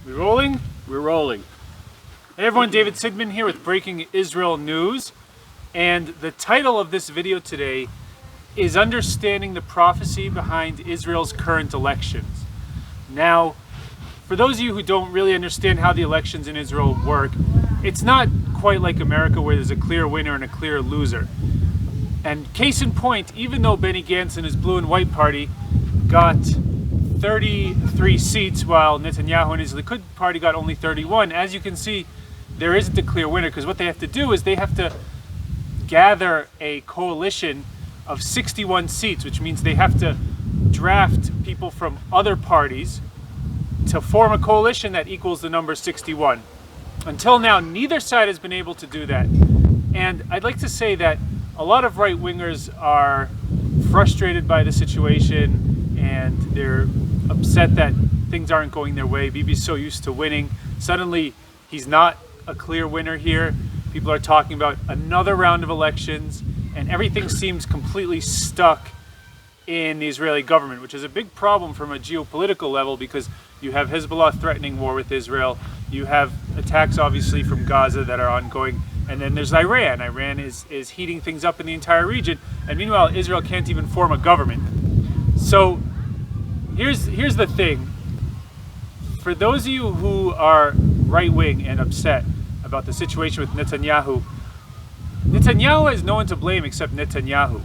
We rolling? We're rolling. Hey everyone, David Sidman here with breaking Israel news. And the title of this video today is Understanding the Prophecy Behind Israel's Current Elections. Now, for those of you who don't really understand how the elections in Israel work, it's not quite like America where there's a clear winner and a clear loser. And case in point, even though Benny Gantz and his blue and white party got 33 seats while Netanyahu and his Likud party got only 31, as you can see, there isn't a clear winner, because what they have to do is they have to gather a coalition of 61 seats, which means they have to draft people from other parties to form a coalition that equals the number 61. Until now, neither side has been able to do that. And I'd like to say that a lot of right-wingers are frustrated by the situation and they're upset that things aren't going their way. Bibi's so used to winning. Suddenly, he's not a clear winner here. People are talking about another round of elections, and everything seems completely stuck in the Israeli government, which is a big problem from a geopolitical level, because you have Hezbollah threatening war with Israel, you have attacks obviously from Gaza that are ongoing, and then there's Iran. Iran is heating things up in the entire region, and meanwhile Israel can't even form a government. So here's the thing. For those of you who are right-wing and upset about the situation with Netanyahu, Netanyahu has no one to blame except Netanyahu.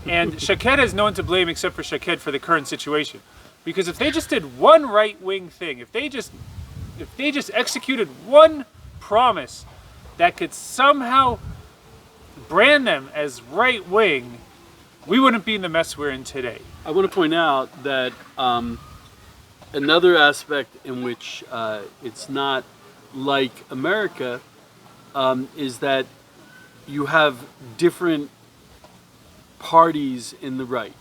And Shaked has no one to blame except for Shaked for the current situation. Because if they just did one right-wing thing, if they just executed one promise that could somehow brand them as right-wing, we wouldn't be in the mess we're in today. I want to point out that another aspect in which it's not like America is that you have different parties in the right.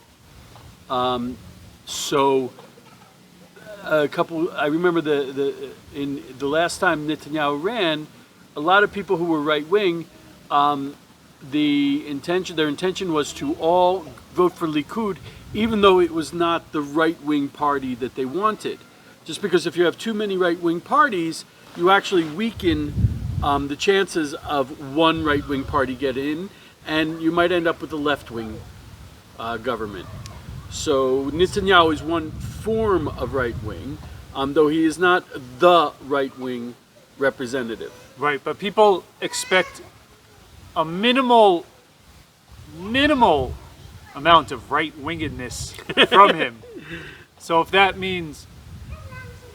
So I remember in the last time Netanyahu ran, a lot of people who were right-wing, their intention was to all vote for Likud, even though it was not the right-wing party that they wanted. Just because if you have too many right-wing parties, you actually weaken the chances of one right-wing party get in, and you might end up with a left-wing government. So Netanyahu is one form of right-wing, though he is not the right-wing representative. Right, but people expect a minimal amount of right-wingedness from him. So if that means,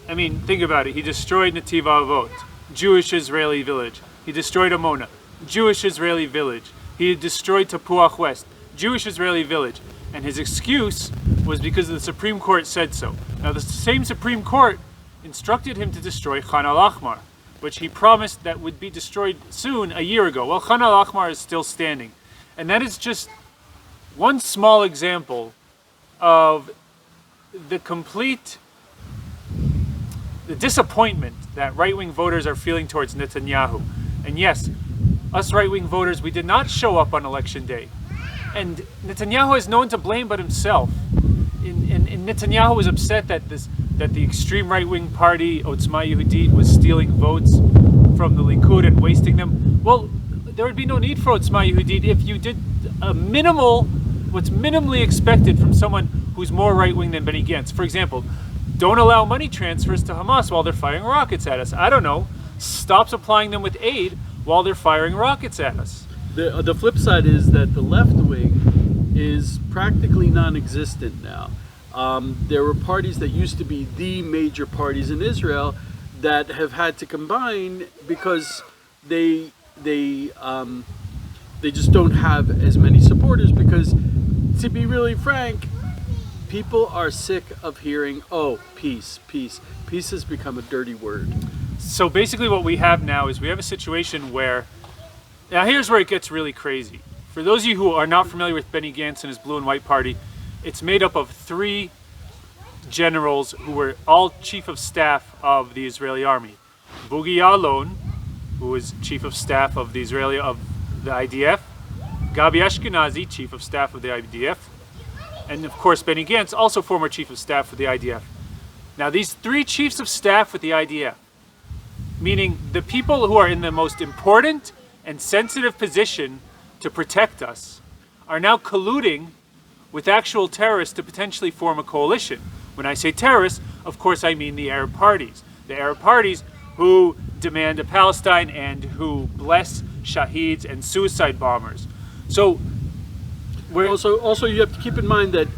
I mean, think about it. He destroyed Netiv Avot, Jewish Israeli village. He destroyed Amona, Jewish Israeli village. He destroyed Tapuach West, Jewish Israeli village. And his excuse was because the Supreme Court said so. Now the same Supreme Court instructed him to destroy Khan al-Ahmar, which he promised that would be destroyed soon, a year ago. Well, Khan al-Ahmar is still standing. And that is just one small example of the disappointment that right-wing voters are feeling towards Netanyahu. And yes, us right-wing voters, we did not show up on election day. And Netanyahu has no one to blame but himself. And Netanyahu was upset that the extreme right-wing party, Otzma Yehudit, was stealing votes from the Likud and wasting them. Well, there would be no need for Otzma Yehudit if you did what's minimally expected from someone who's more right-wing than Benny Gantz. For example, don't allow money transfers to Hamas while they're firing rockets at us. I don't know. Stop supplying them with aid while they're firing rockets at us. The flip side is that the left wing is practically non-existent now. There were parties that used to be the major parties in Israel that have had to combine because they just don't have as many supporters, because, to be really frank, people are sick of hearing, oh, peace, peace. Peace has become a dirty word. So basically what we have now is we have a situation where, now here's where it gets really crazy. For those of you who are not familiar with Benny Gantz and his blue and white party, it's made up of 3 generals who were all chief of staff of the Israeli army. Bogi Ya'alon, who was chief of staff of the IDF, Gabi Ashkenazi, chief of staff of the IDF, and of course Benny Gantz, also former chief of staff for the IDF. Now these 3 chiefs of staff with the IDF, meaning the people who are in the most important and sensitive position to protect us are now colluding with actual terrorists to potentially form a coalition. When I say terrorists, of course I mean the Arab parties. The Arab parties who demand a Palestine and who bless shaheeds and suicide bombers. So we're also you have to keep in mind that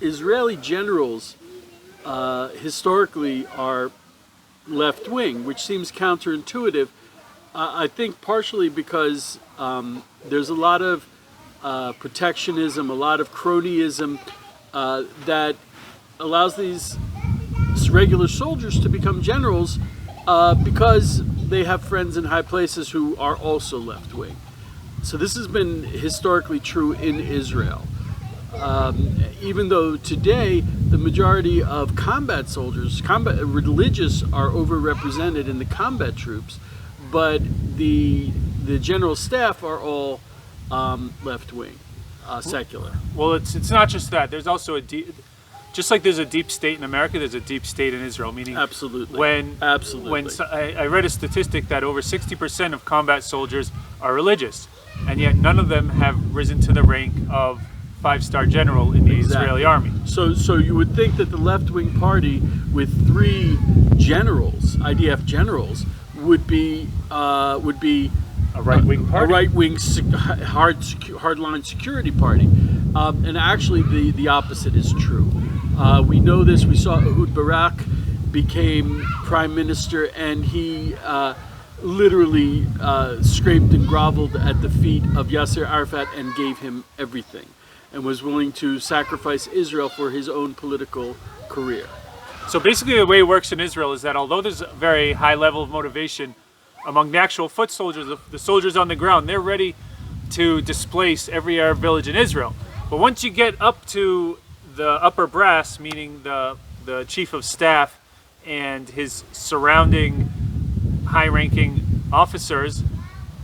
Israeli generals historically are left wing, which seems counterintuitive. I think partially because there's a lot of protectionism, a lot of cronyism that allows these regular soldiers to become generals because they have friends in high places who are also left wing. So this has been historically true in Israel. Even though today the majority of combat soldiers, religious, are overrepresented in the combat troops, but the general staff are all left wing, secular. Well, it's not just that. There's also just like there's a deep state in America, there's a deep state in Israel. Meaning, absolutely, when I read a statistic that over 60% of combat soldiers are religious, and yet none of them have risen to the rank of 5-star general in the Israeli army. So you would think that the left-wing party with 3 generals, IDF generals, would be a right-wing party, a right-wing hardline security party, and actually the opposite is true. We know this. We saw Ehud Barak became prime minister, and he literally scraped and groveled at the feet of Yasser Arafat and gave him everything, and was willing to sacrifice Israel for his own political career. So basically the way it works in Israel is that although there's a very high level of motivation among the actual foot soldiers, the soldiers on the ground, they're ready to displace every Arab village in Israel. But once you get up to the upper brass, meaning the chief of staff and his surrounding high-ranking officers,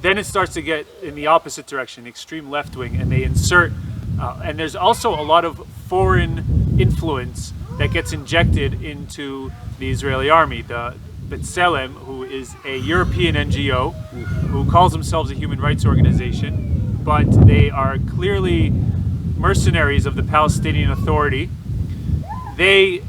then it starts to get in the opposite direction, the extreme left wing, and they insert, and there's also a lot of foreign influence that gets injected into the Israeli army. The B'Tselem, who is a European NGO, who calls themselves a human rights organization, but they are clearly mercenaries of the Palestinian Authority. They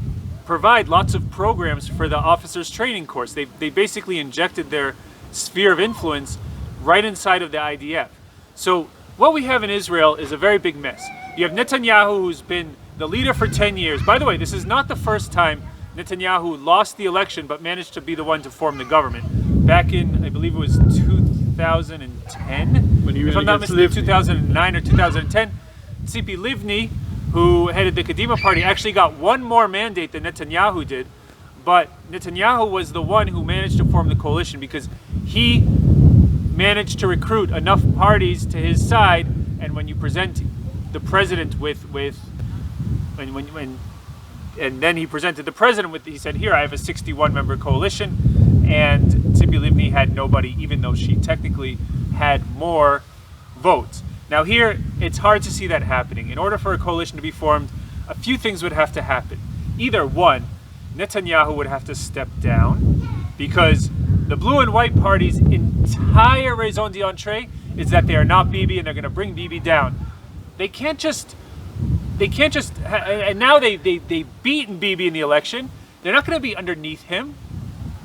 provide lots of programs for the officers' training course. They basically injected their sphere of influence right inside of the IDF. So what we have in Israel is a very big mess. You have Netanyahu, who's been the leader for 10 years. By the way, this is not the first time Netanyahu lost the election but managed to be the one to form the government. Back in, I believe it was 2010, when he if I'm not mistaken, 2009 or 2010, Tzipi Livni, who headed the Kadima party, actually got one more mandate than Netanyahu did, but Netanyahu was the one who managed to form the coalition because he managed to recruit enough parties to his side, and when you present the president and then he presented the president with, he said, here, I have a 61-member coalition, and Tzipi Livni had nobody, even though she technically had more votes. Now here, it's hard to see that happening. In order for a coalition to be formed, a few things would have to happen. Either one, Netanyahu would have to step down, because the blue and white party's entire raison d'entrée is that they are not Bibi and they're going to bring Bibi down. They can't just, and now they've beaten Bibi in the election. They're not going to be underneath him.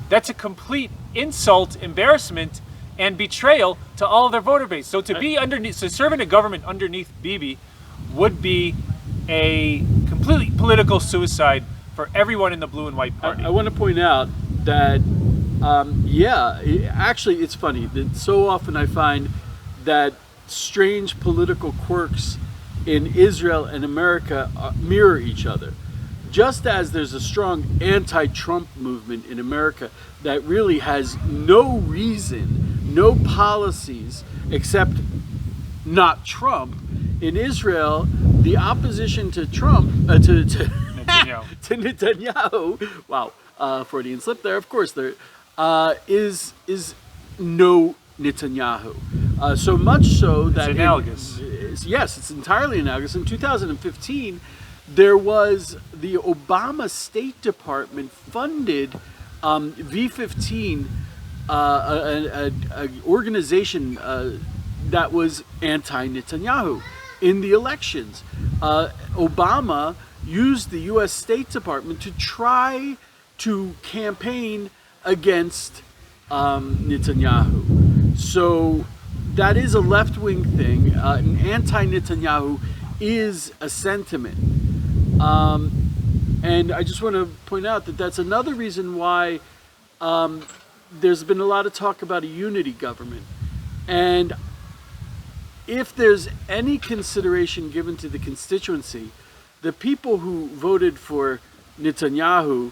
That's a complete insult, embarrassment, and betrayal to all of their voter base. So to be underneath, to serve in a government underneath Bibi would be a completely political suicide for everyone in the blue and white party. I want to point out that, actually it's funny that so often I find that strange political quirks in Israel and America mirror each other. Just as there's a strong anti-Trump movement in America that really has no reason, no policies except not Trump, in Israel, the opposition to Trump, to Netanyahu, wow, Freudian slip there, of course, there is no Netanyahu. So much so that it's analogous. Yes, it's entirely analogous. In 2015, there was the Obama State Department funded V15, an organization that was anti-Netanyahu in the elections. Obama used the U.S. State Department to try to campaign against Netanyahu. So that is a left-wing thing. An anti-Netanyahu is a sentiment. And I just want to point out that that's another reason why there's been a lot of talk about a unity government. And if there's any consideration given to the constituency, the people who voted for Netanyahu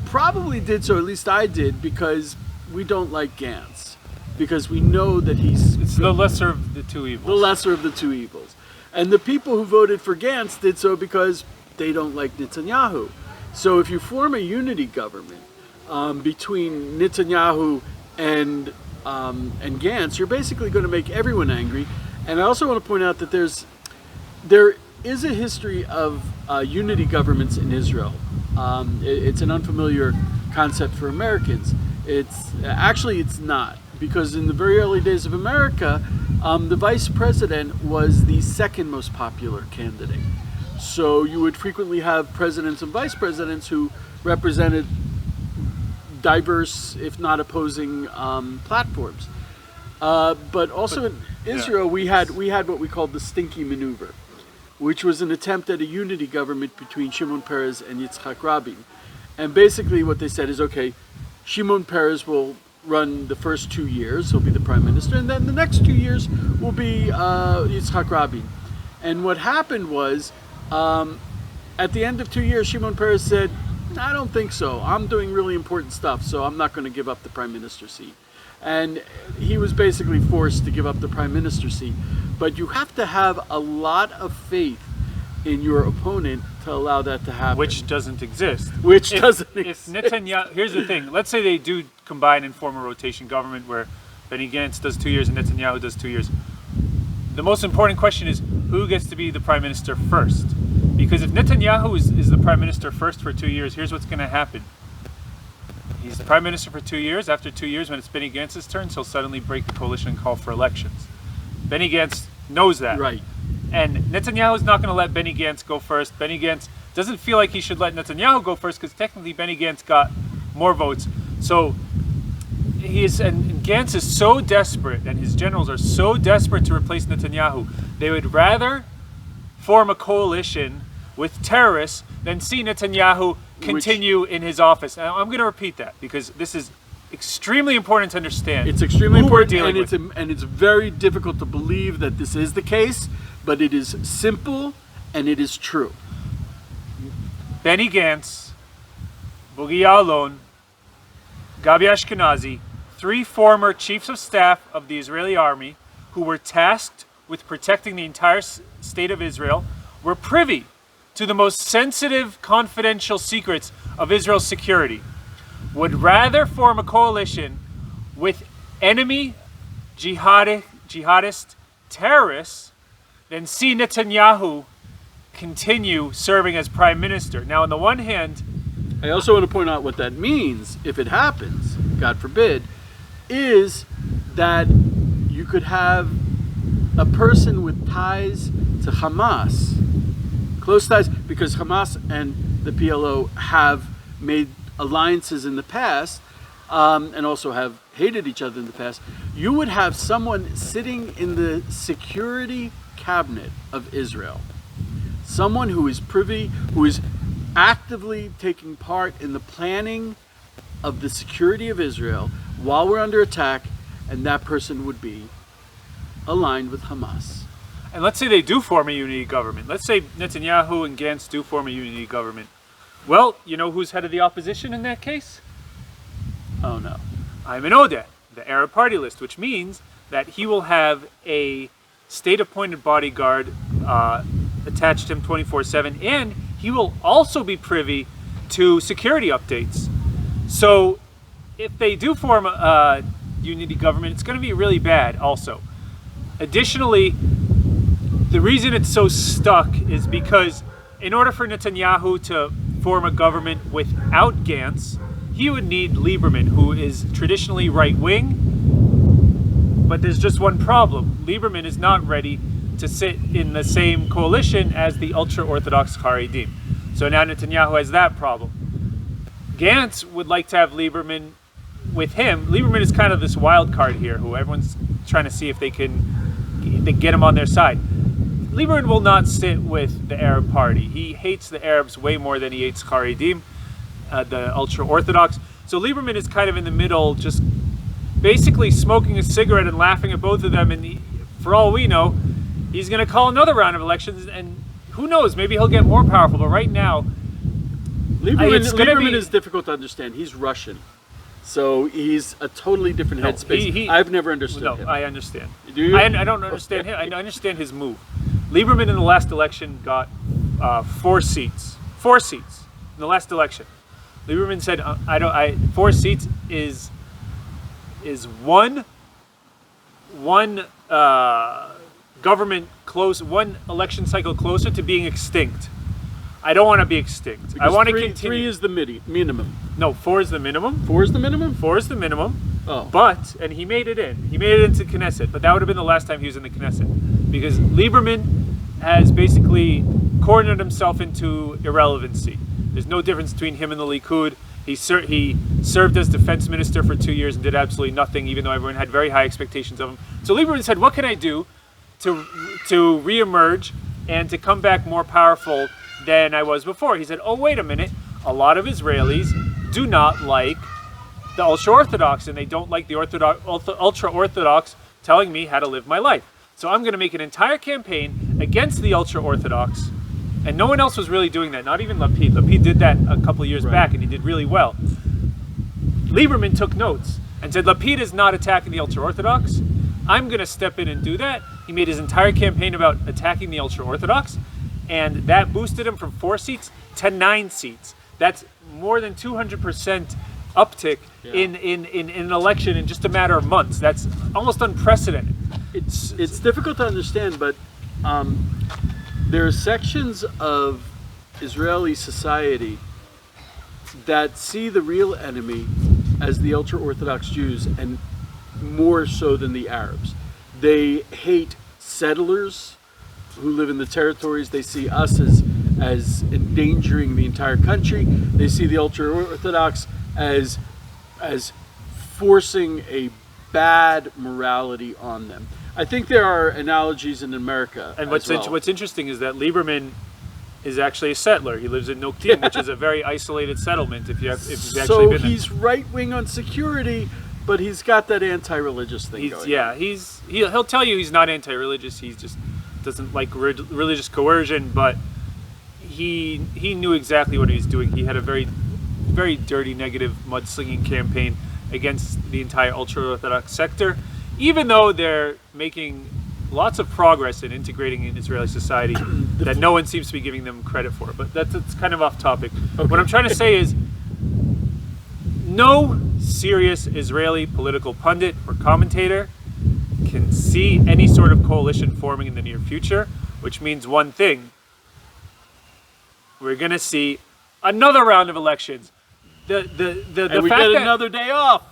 probably did so, at least I did, because we don't like Gantz. Because we know that It's the lesser of the two evils. the lesser of the two evils. And the people who voted for Gantz did so because they don't like Netanyahu. So if you form a unity government between Netanyahu and Gantz, you're basically going to make everyone angry. And I also want to point out that there is a history of unity governments in Israel. It's an unfamiliar concept for Americans. It's not, because in the very early days of America, the vice president was the second most popular candidate. So you would frequently have presidents and vice presidents who represented diverse, if not opposing, platforms. But also in Israel, we had what we called the stinky maneuver, which was an attempt at a unity government between Shimon Peres and Yitzhak Rabin. And basically what they said is, okay, Shimon Peres will run the first 2 years, he'll be the prime minister, and then the next 2 years will be Yitzhak Rabin. And what happened was, at the end of 2 years, Shimon Peres said, I don't think so. I'm doing really important stuff, so I'm not going to give up the prime minister seat. And he was basically forced to give up the prime minister seat. But you have to have a lot of faith in your opponent to allow that to happen. Which doesn't exist. If Netanyahu, here's the thing. Let's say they do combine and form a rotation government where Benny Gantz does 2 years and Netanyahu does 2 years. The most important question is who gets to be the prime minister first? Because if Netanyahu is the prime minister first for 2 years, here's what's going to happen. He's the prime minister for 2 years. After 2 years, when it's Benny Gantz's turn, he'll suddenly break the coalition and call for elections. Benny Gantz knows that. Right. And Netanyahu's not going to let Benny Gantz go first. Benny Gantz doesn't feel like he should let Netanyahu go first because technically Benny Gantz got more votes. So and Gantz is so desperate, and his generals are so desperate to replace Netanyahu, they would rather form a coalition with terrorists than see Netanyahu continue in his office. And I'm going to repeat that because this is extremely important to understand. It's extremely important, and it's very difficult to believe that this is the case, but it is simple and it is true. Benny Gantz, Bogi Ya'alon, Gabi Ashkenazi, 3 former chiefs of staff of the Israeli army who were tasked with protecting the entire state of Israel, were privy to the most sensitive, confidential secrets of Israel's security, would rather form a coalition with enemy jihadist terrorists than see Netanyahu continue serving as prime minister. Now, on the one hand, I also want to point out what that means, if it happens, God forbid, is that you could have a person with ties to Hamas, close ties, because Hamas and the PLO have made alliances in the past, and also have hated each other in the past. You would have someone sitting in the security cabinet of Israel, someone who is privy, who is actively taking part in the planning of the security of Israel while we're under attack, and that person would be aligned with Hamas. And let's say they do form a unity government. Let's say Netanyahu and Gantz do form a unity government. Well, you know who's head of the opposition in that case? Oh no. Ayman Odeh, the Arab party list, which means that he will have a state-appointed bodyguard attached to him 24/7, and he will also be privy to security updates. So if they do form a unity government, it's going to be really bad also. Additionally, the reason it's so stuck is because in order for Netanyahu to form a government without Gantz, he would need Lieberman, who is traditionally right-wing, but there's just one problem. Lieberman is not ready to sit in the same coalition as the ultra-Orthodox Haredim. So now Netanyahu has that problem. Gantz would like to have Lieberman with him. Lieberman is kind of this wild card here, who everyone's trying to see if they can get him on their side. Lieberman will not sit with the Arab Party. He hates the Arabs way more than he hates Haredim, the ultra-Orthodox. So Lieberman is kind of in the middle, just basically smoking a cigarette and laughing at both of them. And for all we know, he's going to call another round of elections, and who knows, maybe he'll get more powerful. But right now, Lieberman is difficult to understand. He's Russian, so he's a totally different headspace. I've never understood him. No, I understand. Do you? I don't understand him. I understand his move. Lieberman in the last election got 4 seats. 4 seats in the last election. Lieberman said, 4 seats is one government close, one election cycle closer to being extinct. I don't want to be extinct. Because I want to three, continue. 3 is the minimum. No, 4 is the minimum. 4 is the minimum? 4 is the minimum. Oh. But, and he made it in. He made it into Knesset, but that would have been the last time he was in the Knesset. Because Lieberman has basically cornered himself into irrelevancy. There's no difference between him and the Likud. He served as defense minister for 2 years and did absolutely nothing, even though everyone had very high expectations of him. So Lieberman said, what can I do to reemerge and to come back more powerful than I was before? He said, oh, wait a minute. A lot of Israelis do not like the ultra-Orthodox, and they don't like the ultra-Orthodox telling me how to live my life. So I'm going to make an entire campaign against the ultra-Orthodox. And no one else was really doing that, not even Lapid. Lapid did that a couple of years back, and he did really well. Lieberman took notes and said, Lapid is not attacking the ultra-Orthodox. I'm going to step in and do that. He made his entire campaign about attacking the ultra-Orthodox, and that boosted him from 4 seats to 9 seats. That's more than 200% uptick in an election in just a matter of months. That's almost unprecedented. It's difficult to understand, but there are sections of Israeli society that see the real enemy as the ultra-Orthodox Jews, and more so than the Arabs. They hate settlers who live in the territories. They see us as endangering the entire country. They see the ultra-Orthodox as forcing a bad morality on them. I think there are analogies in America. And what's interesting is that Lieberman is actually a settler. He lives in Noktim, which is a very isolated settlement. If you've actually been there. He's right wing on security, but he's got that anti-religious thing going. Yeah, he'll tell you he's not anti-religious. He just doesn't like religious coercion. But he knew exactly what he was doing. He had a very, very dirty, negative mudslinging campaign against the entire ultra-Orthodox sector, even though they're making lots of progress in integrating in Israeli society that no one seems to be giving them credit for. But that's kind of off topic. Okay. What I'm trying to say is no serious Israeli political pundit or commentator can see any sort of coalition forming in the near future, which means one thing. We're going to see another round of elections. We get another day off.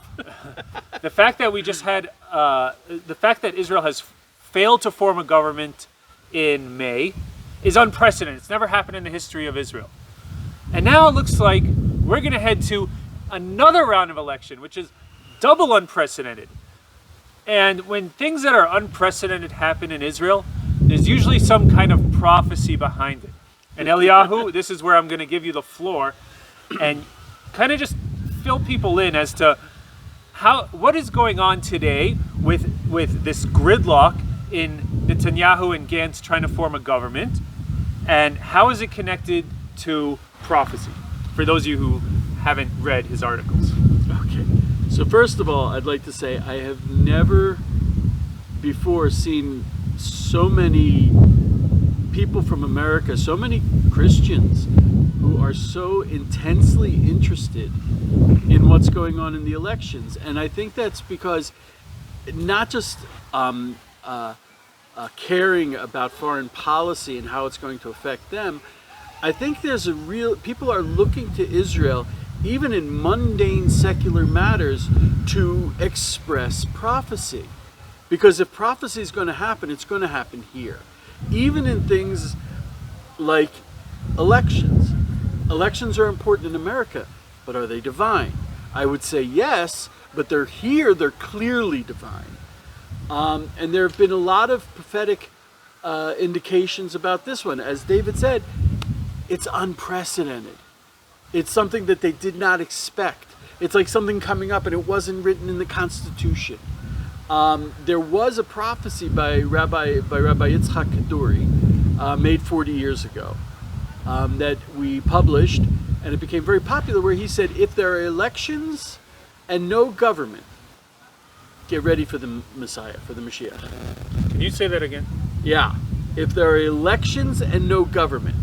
The fact that we just had, the fact that Israel has failed to form a government in May is unprecedented. It's never happened in the history of Israel. And now it looks like we're going to head to another round of election, which is double unprecedented. And when things that are unprecedented happen in Israel, there's usually some kind of prophecy behind it. And Eliyahu, this is where I'm going to give you the floor and kind of just fill people in as to what is going on today with this gridlock in Netanyahu and Gantz trying to form a government, and how is it connected to prophecy, for those of you who haven't read his articles. Okay, so first of all, I'd like to say I have never before seen so many people from America, so many Christians who are so intensely interested in what's going on in the elections. And I think that's because not just caring about foreign policy and how it's going to affect them. I think there's people are looking to Israel even in mundane secular matters, to express prophecy. Because if prophecy is going to happen, it's going to happen here. Even in things like elections. Elections are important in America, but are they divine? I would say yes, but they're clearly divine. And there have been a lot of prophetic indications about this one. As David said, it's unprecedented. It's something that they did not expect. It's like something coming up and it wasn't written in the Constitution. There was a prophecy by Rabbi Yitzchak Kaduri made 40 years ago that we published, and it became very popular, where he said, if there are elections and no government, get ready for the Messiah, for the Mashiach. Can you say that again? Yeah. If there are elections and no government.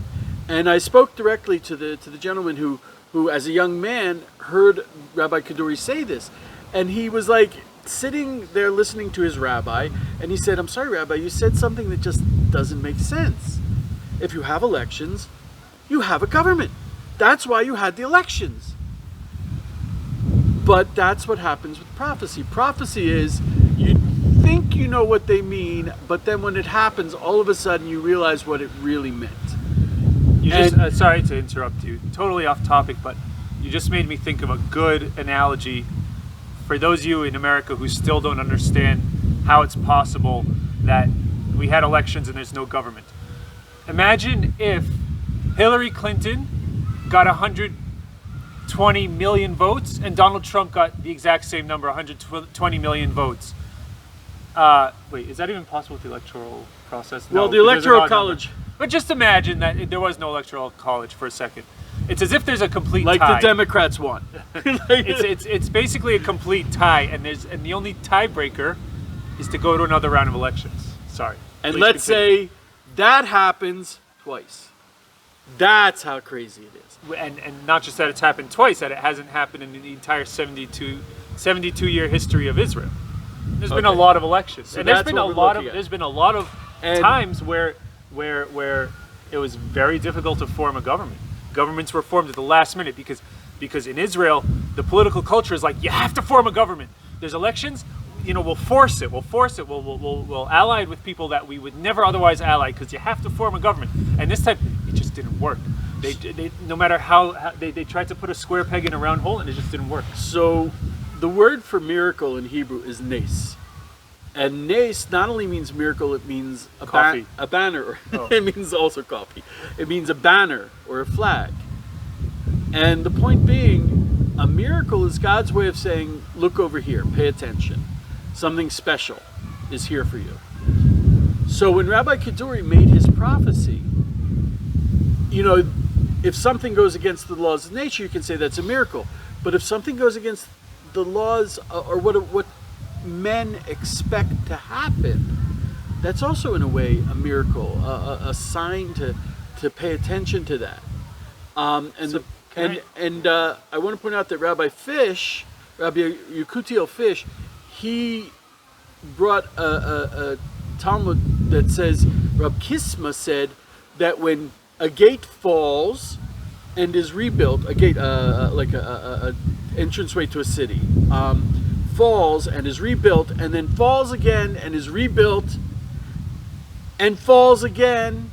And I spoke directly to the gentleman who as a young man heard Rabbi Kaduri say this, and he was like sitting there listening to his rabbi, and he said, I'm sorry, Rabbi, you said something that just doesn't make sense. If you have elections, you have a government. That's why you had the elections. But that's what happens with prophecy. Prophecy is, you think you know what they mean, but then when it happens, all of a sudden you realize what it really meant. Sorry to interrupt you, totally off topic, but you just made me think of a good analogy for those of you in America who still don't understand how it's possible that we had elections and there's no government. Imagine if Hillary Clinton got 120 million votes and Donald Trump got the exact same number, 120 million votes. Wait, is that even possible with the electoral process? Well, No, the Electoral College. But just imagine that there was no electoral college for a second. It's as if there's a complete like tie. the Democrats won. It's basically a complete tie, and the only tiebreaker is to go to another round of elections. Sorry. And Please let's continue. say that happens twice. That's how crazy it is. And not just that it's happened twice, that it hasn't happened in the entire 72-year history of Israel. There's been a lot of elections, So and there's that's been what a we're lot looking of at. there's been a lot of And- times where it was very difficult to form a government. Governments were formed at the last minute because in Israel the political culture is like, you have to form a government. There's elections, we'll force it. We'll ally with people that we would never otherwise ally because you have to form a government. And this time it just didn't work. They no matter how they tried to put a square peg in a round hole, and it just didn't work. So the word for miracle in Hebrew is nes. And nes not only means miracle, it means Coffee. a banner. Oh. It means also coffee. It means a banner or a flag. And the point being, a miracle is God's way of saying, look over here, pay attention. Something special is here for you. So when Rabbi Kaduri made his prophecy, if something goes against the laws of nature, you can say that's a miracle. But if something goes against the laws or what men expect to happen, that's also in a way a miracle, a sign to pay attention to that. I want to point out that Rabbi Yekutiel Fish, he brought a Talmud that says, Rab Kisma said that when a gate falls and is rebuilt, a gate like a entranceway to a city, falls and is rebuilt, and then falls again and is rebuilt, and falls again,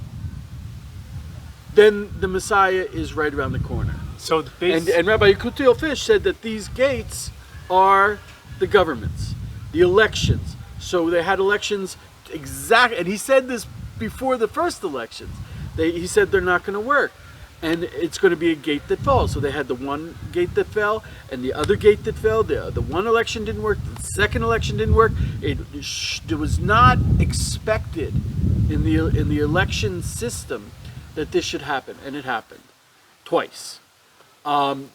then the Messiah is right around the corner. So And Rabbi Yekutiel Fish said that these gates are the governments, the elections. So they had elections and he said this before the first elections. He said they're not going to work, and it's going to be a gate that falls. So they had the one gate that fell, and the other gate that fell. The one election didn't work. The second election didn't work. It was not expected in the election system that this should happen, and it happened twice. And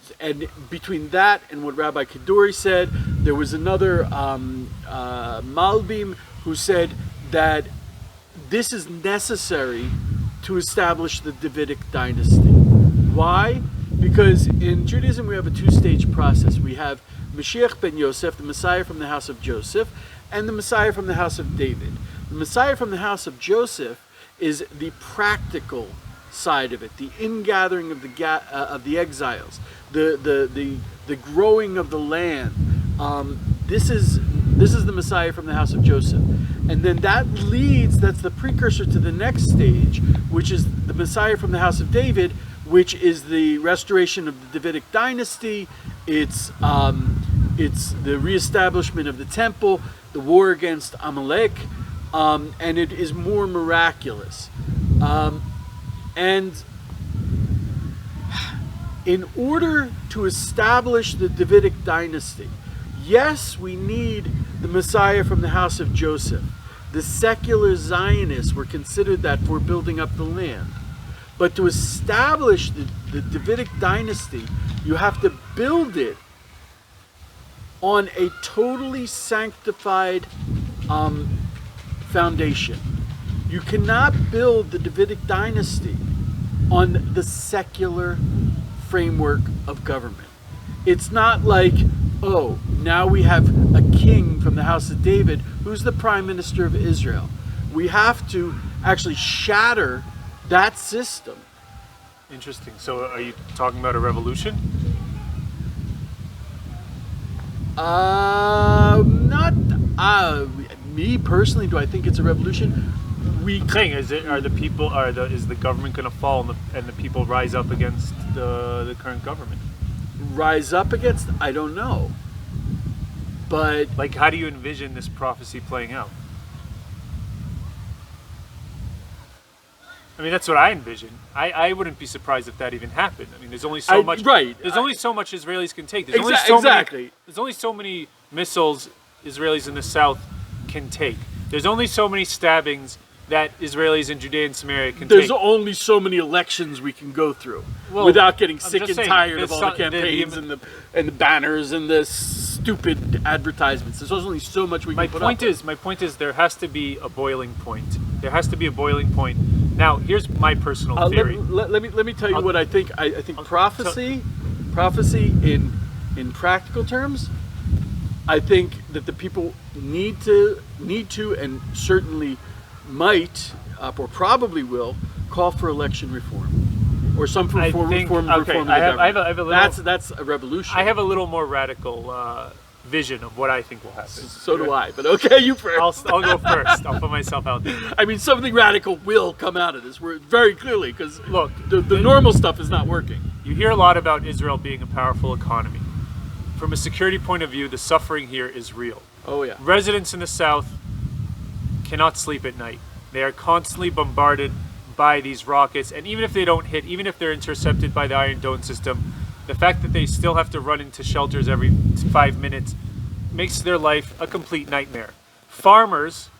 between that and what Rabbi Kaduri said, there was another Malbim who said that this is necessary to establish the Davidic dynasty. Why? Because in Judaism we have a two-stage process. We have Mashiach ben Yosef, the Messiah from the house of Joseph, and the Messiah from the house of David. The Messiah from the house of Joseph is the practical side of it, the ingathering of the exiles, the growing of the land. This is the Messiah from the house of Joseph. And then that's the precursor to the next stage, which is the Messiah from the house of David, which is the restoration of the Davidic dynasty. It's the reestablishment of the temple, the war against Amalek, and it is more miraculous. And in order to establish the Davidic dynasty, yes, we need the Messiah from the house of Joseph. The secular Zionists were considered that for building up the land. But to establish the Davidic dynasty, you have to build it on a totally sanctified foundation. You cannot build the Davidic dynasty on the secular framework of government. It's not like, oh, now we have a king from the house of David who's the prime minister of Israel. We have to actually shatter that system. Interesting. So are you talking about a revolution? Not me personally. Do I think it's a revolution? Is the government going to fall and the people rise up against the current government? Rise up against? I don't know. But like, how do you envision this prophecy playing out? I mean, that's what I envision. I wouldn't be surprised if that even happened. I mean, there's only so much. Right. There's only so much Israelis can take. There's only so many missiles Israelis in the south can take. There's only so many stabbings that Israelis in Judea and Samaria can take. There's only so many elections we can go through without getting sick and tired of all the campaigns and the banners and the stupid advertisements. There's only so much we can put up. My point is there has to be a boiling point. There has to be a boiling point. Now, here's my personal theory. Let me tell you what I think. I think prophecy in practical terms, I think that the people need to and certainly might or probably will call for election reform or some reform of the government. That's a revolution. I have a little more radical vision of what I think will happen. So do I, but okay, you first. I'll go first. I'll put myself out there. I mean, something radical will come out of this. We're very clearly, because look, the normal stuff is not working. You hear a lot about Israel being a powerful economy. From a security point of view, the suffering here is real. Oh yeah. Residents in the south cannot sleep at night. They are constantly bombarded by these rockets, and even if they don't hit, even if they're intercepted by the Iron Dome system, the fact that they still have to run into shelters every 5 minutes makes their life a complete nightmare. Farmers,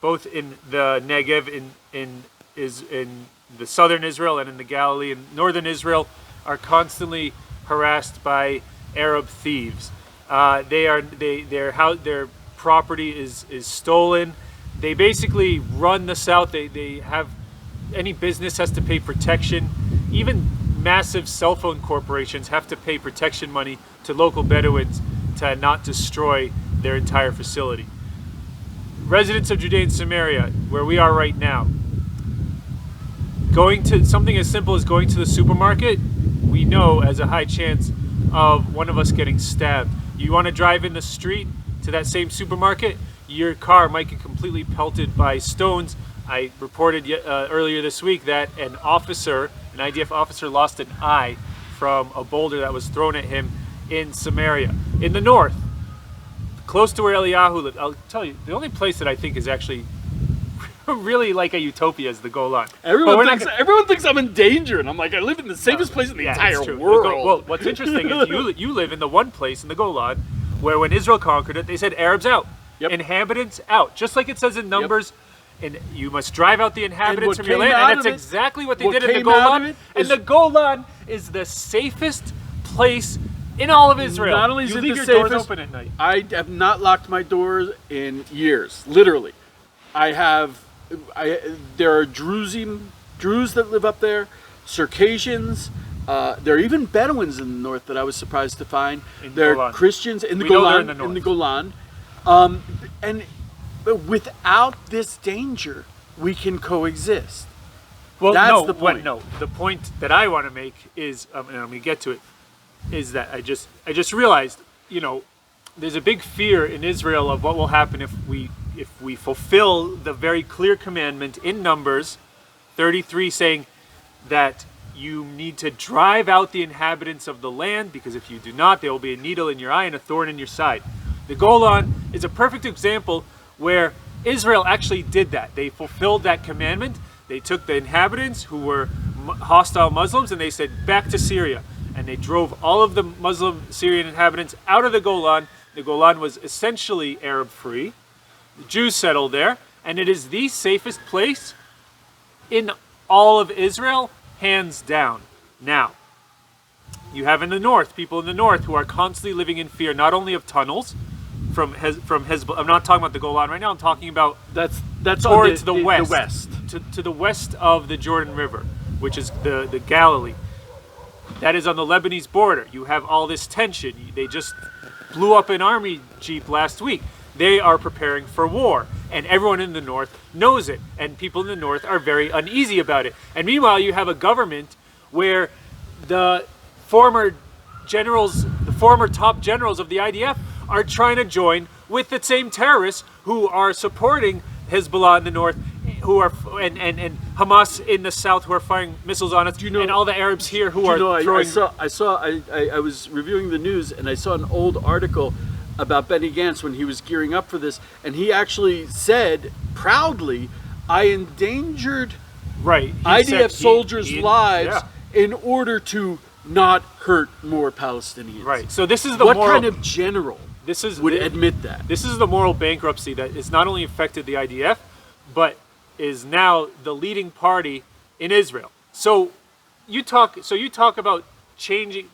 both in the Negev, in the southern Israel and in the Galilee and northern Israel, are constantly harassed by Arab thieves. Their property is stolen. They basically run the south. They have, any business has to pay protection. Even massive cell phone corporations have to pay protection money to local Bedouins to not destroy their entire facility. Residents of Judea and Samaria, where we are right now, going to something as simple as going to the supermarket, we know as a high chance of one of us getting stabbed. You want to drive in the street to that same supermarket, your car might get completely pelted by stones. I reported earlier this week that an IDF officer lost an eye from a boulder that was thrown at him in Samaria. In the north, close to where Eliyahu lived, I'll tell you, the only place that I think is actually really like a utopia is the Golan. Everyone thinks I'm in danger, and I'm like, I live in the safest place in the entire world. Well, what's interesting is you live in the one place in the Golan where when Israel conquered it, they said Arabs out, inhabitants out, just like it says in Numbers. And you must drive out the inhabitants from your land, and that's exactly what they did in the Golan. And the Golan is the safest place in all of Israel. Not only is you it leave the your safest, doors open at night. I have not locked my doors in years, literally. There are Druze that live up there, Circassians. There are even Bedouins in the north that I was surprised to find. There are Christians in the Golan. And without this danger, we can coexist. Well, That's no, the point. no. The point that I want to make is, and I'm going to get to it, is that I just realized, there's a big fear in Israel of what will happen if we fulfill the very clear commandment in Numbers 33 saying that you need to drive out the inhabitants of the land, because if you do not, there will be a needle in your eye and a thorn in your side. The Golan is a perfect example where Israel actually did that. They fulfilled that commandment. They took the inhabitants who were hostile Muslims and they said, back to Syria. And they drove all of the Muslim Syrian inhabitants out of the Golan. The Golan was essentially Arab-free. The Jews settled there. And it is the safest place in all of Israel, hands down. Now, you have in the north, people in the north who are constantly living in fear, not only of tunnels from Hezbollah. I'm not talking about the Golan right now. I'm talking about That's towards on the west. The west. To the west of the Jordan River, which is the Galilee. That is on the Lebanese border. You have all this tension. They just blew up an army jeep last week. They are preparing for war, and everyone in the north knows it, and people in the north are very uneasy about it. And meanwhile, you have a government where the former top generals of the IDF are trying to join with the same terrorists who are supporting Hezbollah in the north, who are and Hamas in the south, who are firing missiles on us, and all the Arabs here who are throwing. I was reviewing the news and I saw an old article about Benny Gantz when he was gearing up for this, and he actually said proudly, "I endangered IDF soldiers' lives in order to not hurt more Palestinians." Right. So this is the what kind of general would admit that? This is the moral bankruptcy that has not only affected the IDF, but is now the leading party in Israel. So you talk about changing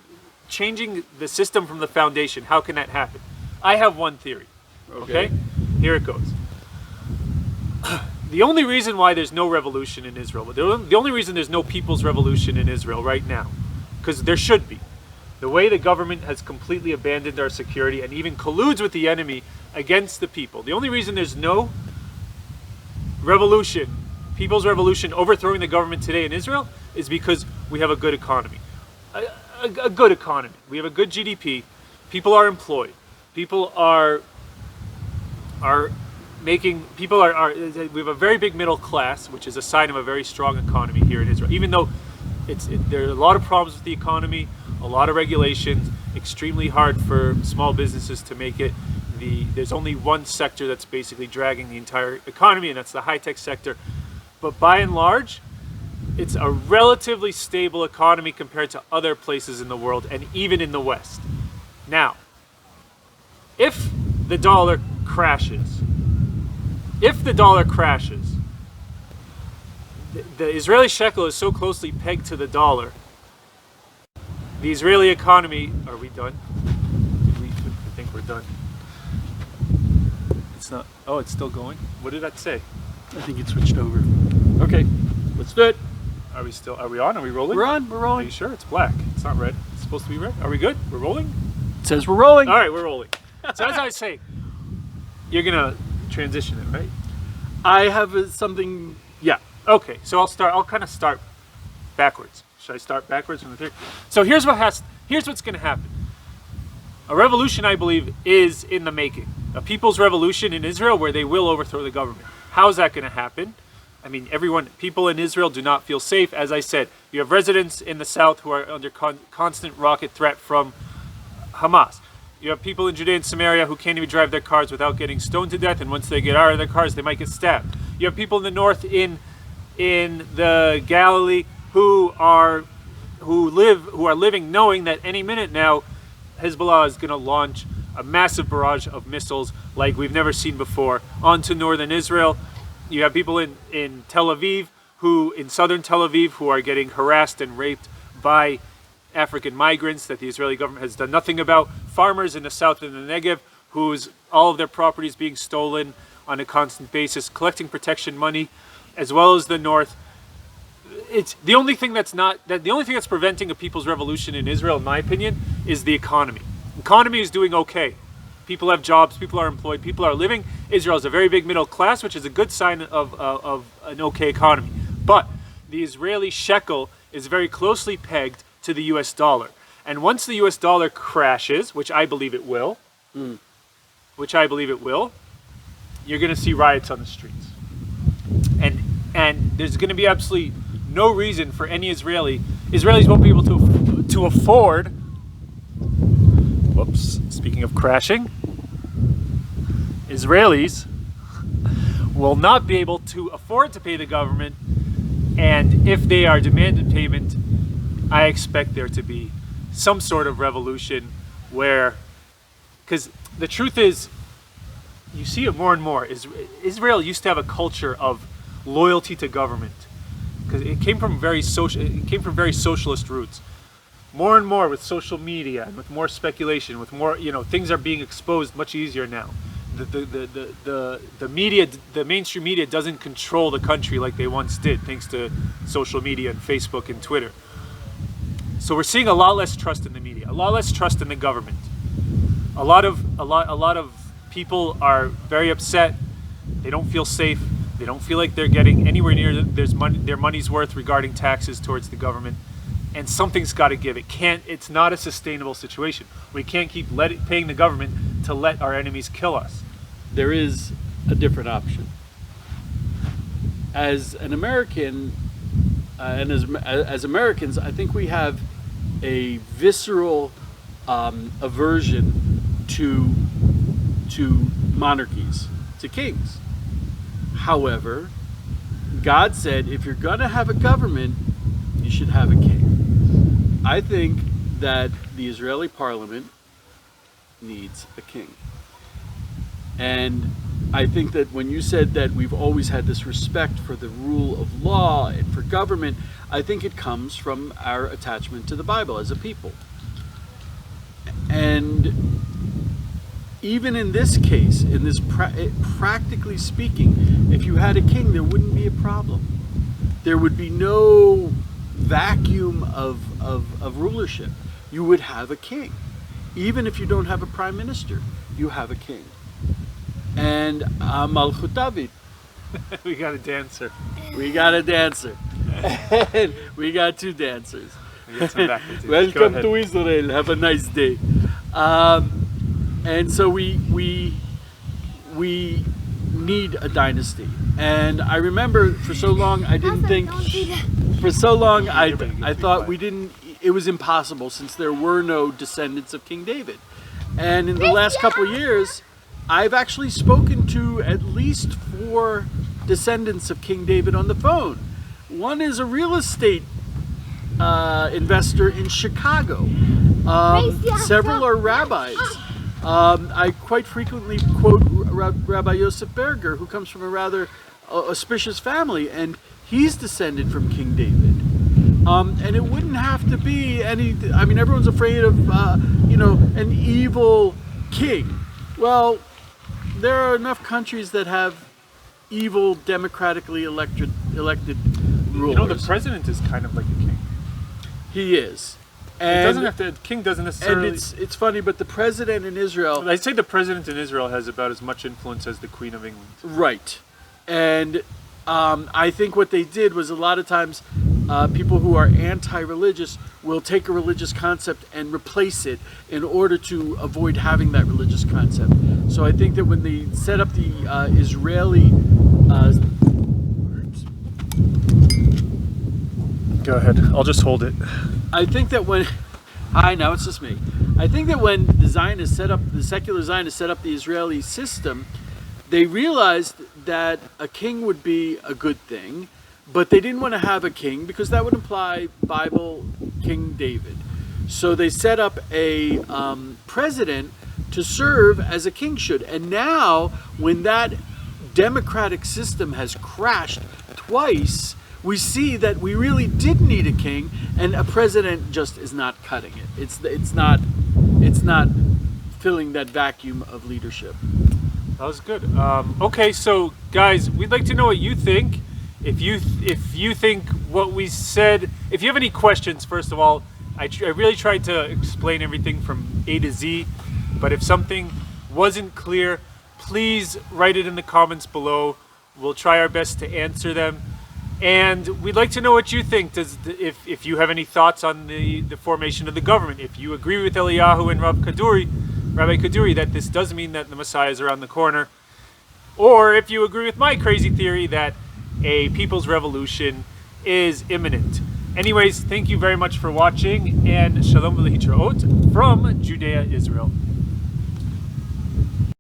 the system from the foundation. How can that happen? I have one theory. Okay? Here it goes. The only reason why there's no revolution in Israel, the only reason there's no people's revolution in Israel right now, because there should be. The way the government has completely abandoned our security and even colludes with the enemy against the people. The only reason there's no revolution, people's revolution, overthrowing the government today in Israel is because we have a good economy. A good economy. We have a good GDP. People are employed. People are making, we have a very big middle class, which is a sign of a very strong economy here in Israel. Even though there are a lot of problems with the economy, a lot of regulations, extremely hard for small businesses to make it. There's only one sector that's basically dragging the entire economy, and that's the high-tech sector. But by and large, it's a relatively stable economy compared to other places in the world, and even in the West. Now, if the dollar crashes, the Israeli shekel is so closely pegged to the dollar, the Israeli economy, are we done? I think we're done. It's not, oh, it's still going? What did that say? I think it switched over. Okay, let's do it. Are we on? Are we rolling? We're on, we're Are rolling. you sure? It's black. It's not red. It's supposed to be red. Are we good? We're rolling? It says we're rolling. All right, we're rolling. So as I was saying, you're going to transition it, right? I have something. Yeah. Okay, so I'll kind of start backwards. Should I start backwards from the third? So here's what's going to happen. A revolution, I believe, is in the making. A people's revolution in Israel where they will overthrow the government. How is that going to happen? I mean, people in Israel do not feel safe. As I said, you have residents in the south who are under constant rocket threat from Hamas. You have people in Judea and Samaria who can't even drive their cars without getting stoned to death, and once they get out of their cars, they might get stabbed. You have people in the north in the Galilee who are living knowing that any minute now Hezbollah is going to launch a massive barrage of missiles like we've never seen before onto northern Israel. You have people in southern Tel Aviv who are getting harassed and raped by African migrants that the Israeli government has done nothing about. Farmers in the south and the Negev whose all of their properties being stolen on a constant basis, collecting protection money, as well as the north. It's the only thing that's preventing a people's revolution in Israel, in my opinion, is the economy. The economy is doing okay. People have jobs, people are employed, people are living. Israel is a very big middle class, which is a good sign of an okay economy. But the Israeli shekel is very closely pegged to the US dollar. And once the US dollar crashes, which I believe it will, you're going to see riots on the streets. And there's going to be absolutely no reason for any Israelis won't be able to afford, whoops, speaking of crashing, Israelis will not be able to afford to pay the government, and if they are demanded payment, I expect there to be some sort of revolution where, because the truth is, you see it more and more. Israel used to have a culture of loyalty to government because it came from very socialist roots. More and more with social media and with more speculation, with more, things are being exposed much easier now. The media, the mainstream media doesn't control the country like they once did, thanks to social media and Facebook and Twitter. So we're seeing a lot less trust in the media, a lot less trust in the government. A lot of people are very upset. They don't feel safe. They don't feel like they're getting anywhere near their money's worth regarding taxes towards the government. And something's got to give. It's not a sustainable situation. We can't keep paying the government to let our enemies kill us. There is a different option. As an American, and as Americans, I think we have a visceral aversion to monarchies, to kings. However, God said, if you're going to have a government, you should have a king. I think that the Israeli parliament needs a king. And I think that when you said that we've always had this respect for the rule of law and for government, I think it comes from our attachment to the Bible as a people. And even in this case, in this practically speaking, if you had a king, there wouldn't be a problem. There would be no vacuum of rulership. You would have a king. Even if you don't have a prime minister, you have a king. And Malchut David. We got a dancer. We got a dancer. And we got two dancers. We got some backwards. Welcome to Israel. Have a nice day. And so we need a dynasty. And I remember for so long I didn't think. For so long I thought it was impossible since there were no descendants of King David. And in the last couple of years, I've actually spoken to at least 4 descendants of King David on the phone. One is a real estate investor in Chicago. Several are rabbis. I quite frequently quote Rabbi Yosef Berger, who comes from a rather auspicious family, and he's descended from King David. And it wouldn't have to be everyone's afraid of, an evil king. Well, there are enough countries that have evil, democratically elected rulers. The president is kind of like a king. He is. And king doesn't necessarily. And it's funny, but the president in Israel. I'd say the president in Israel has about as much influence as the Queen of England. Right. And I think what they did was a lot of times people who are anti-religious will take a religious concept and replace it in order to avoid having that religious concept. So I think that when they set up the Israeli... Go ahead. I'll just hold it. I think that when... Hi, now it's just me. I think that when the secular Zionists set up the Israeli system, they realized that a king would be a good thing, but they didn't want to have a king because that would imply Bible King David. So they set up a president to serve as a king should. And now, when that democratic system has crashed twice, we see that we really did need a king, and a president just is not cutting it. It's not filling that vacuum of leadership. That was good. Okay, so guys, we'd like to know what you think. If you think what we said, if you have any questions, first of all, I really tried to explain everything from A to Z, but if something wasn't clear, please write it in the comments below. We'll try our best to answer them. And we'd like to know what you think. If you have any thoughts on the formation of the government, if you agree with Eliyahu and Rabbi Kaduri that this does mean that the Messiah is around the corner, or if you agree with my crazy theory that a people's revolution is imminent. Anyways, thank you very much for watching, and Shalom v'lehitraot from Judea, Israel.